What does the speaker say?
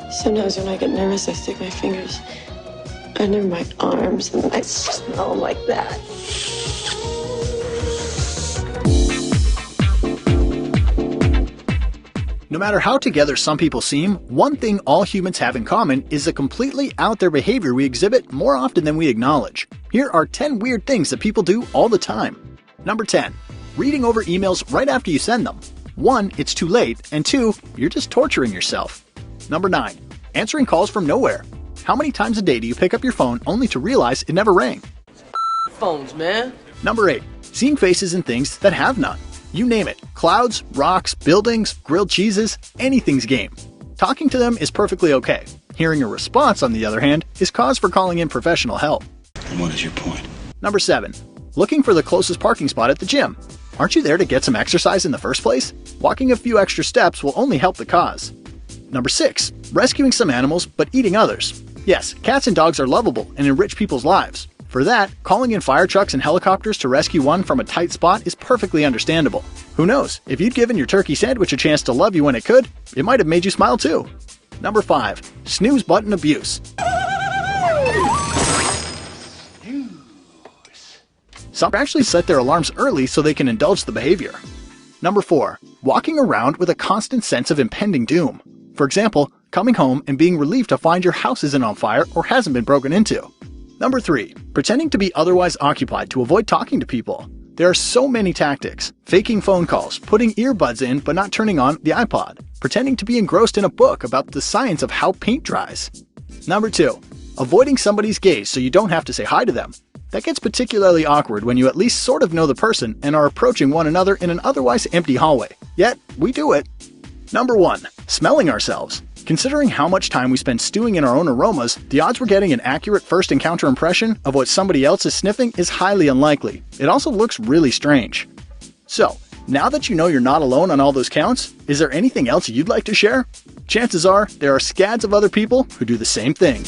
Sometimes when I get nervous, I stick my fingers under my arms and I smell like that. No matter how together some people seem, one thing all humans have in common is the completely out there behavior we exhibit more often than we acknowledge. Here are 10 weird things that people do all the time. Number 10. Reading over emails right after you send them. 1. It's too late, and 2. You're just torturing yourself. Number 9. Answering calls from nowhere. How many times a day do you pick up your phone only to realize it never rang? Phones, man. Number 8. Seeing faces in things that have none. You name it. Clouds, rocks, buildings, grilled cheeses, anything's game. Talking to them is perfectly okay. Hearing a response, on the other hand, is cause for calling in professional help. And what is your point? Number 7. Looking for the closest parking spot at the gym. Aren't you there to get some exercise in the first place? Walking a few extra steps will only help the cause. Number 6. Rescuing some animals, but eating others. Yes, cats and dogs are lovable and enrich people's lives. For that, calling in fire trucks and helicopters to rescue one from a tight spot is perfectly understandable. Who knows, if you'd given your turkey sandwich a chance to love you when it could, it might have made you smile too. Number 5. Snooze button abuse. Some actually set their alarms early so they can indulge the behavior. Number 4. Walking around with a constant sense of impending doom. For example, coming home and being relieved to find your house isn't on fire or hasn't been broken into. Number 3. Pretending to be otherwise occupied to avoid talking to people. There are so many tactics. Faking phone calls, putting earbuds in but not turning on the iPod, pretending to be engrossed in a book about the science of how paint dries. Number 2. Avoiding somebody's gaze so you don't have to say hi to them. That gets particularly awkward when you at least sort of know the person and are approaching one another in an otherwise empty hallway. Yet, we do it. Number 1. Smelling ourselves. Considering how much time we spend stewing in our own aromas, the odds we're getting an accurate first encounter impression of what somebody else is sniffing is highly unlikely. It also looks really strange. So, now that you know you're not alone on all those counts, is there anything else you'd like to share? Chances are, there are scads of other people who do the same thing.